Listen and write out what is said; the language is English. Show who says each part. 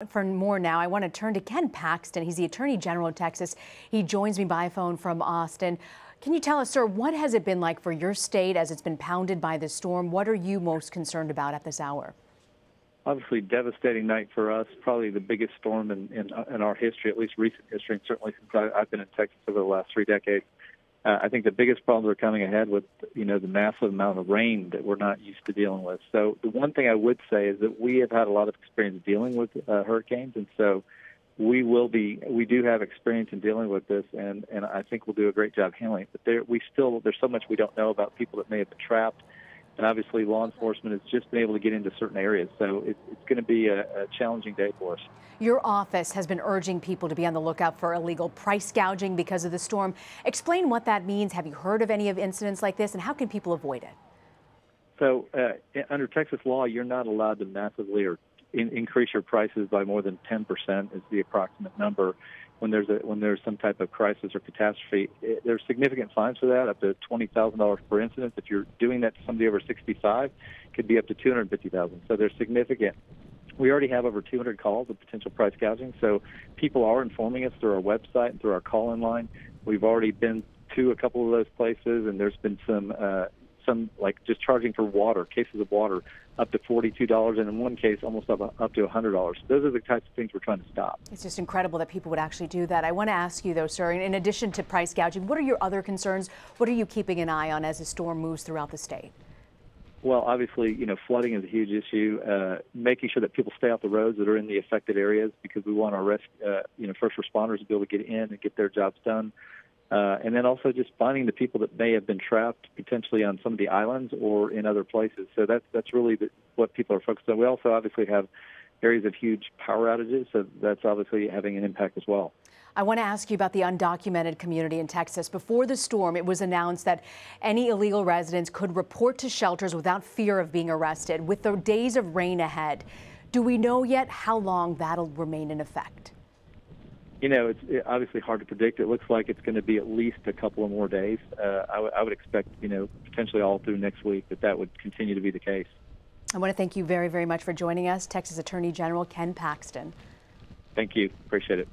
Speaker 1: For more now, I want to turn to Ken Paxton. He's the Attorney General of Texas. He joins me by phone from Austin. Can you tell us, sir, what has it been like for your state as it's been pounded by the storm? What are you most concerned about at this hour?
Speaker 2: Obviously, devastating night for us. Probably the biggest storm in our history, at least recent history, and certainly since I've been in Texas over the last 3 decades. I think the biggest problems are coming ahead with, the massive amount of rain that we're not used to dealing with. So the one thing I would say is that we have had a lot of experience dealing with hurricanes, and so we do have experience in dealing with this, and I think we'll do a great job handling it. But there's so much we don't know about people that may have been trapped, and obviously law enforcement has just been able to get into certain areas. So it's going to be a challenging day for us.
Speaker 1: Your office has been urging people to be on the lookout for illegal price gouging because of the storm. Explain what that means. Have you heard of any of incidents like this, and how can people avoid it?
Speaker 2: So under Texas law, you're not allowed to massively or increase your prices by more than 10% is the approximate number when there's some type of crisis or catastrophe. There's significant fines for that, up to $20,000 per incident. If you're doing that to somebody over 65, it could be up to $250,000. So there's significant. We already have over 200 calls of potential price gouging, so people are informing us through our website and through our call-in line. We've already been to a couple of those places, and there's been some like just charging for water, cases of water, up to $42, and in one case almost up to $100. Those are the types of things we're trying to stop.
Speaker 1: It's just incredible that people would actually do that. I want to ask you, though, sir, in addition to price gouging, what are your other concerns? What are you keeping an eye on as the storm moves throughout the state?
Speaker 2: Well, obviously, flooding is a huge issue. Making sure that people stay off the roads that are in the affected areas, because we want our first responders to be able to get in and get their jobs done. And then also just finding the people that may have been trapped potentially on some of the islands or in other places. So that's really what people are focused on. We also obviously have areas of huge power outages, so that's obviously having an impact as well.
Speaker 1: I want to ask you about the undocumented community in Texas. Before the storm, it was announced that any illegal residents could report to shelters without fear of being arrested. With the days of rain ahead, do we know yet how long that'll remain in effect?
Speaker 2: It's obviously hard to predict. It looks like it's going to be at least a couple of more days. I would expect, potentially all through next week that would continue to be the case.
Speaker 1: I want to thank you very, very much for joining us, Texas Attorney General Ken Paxton.
Speaker 2: Thank you. Appreciate it.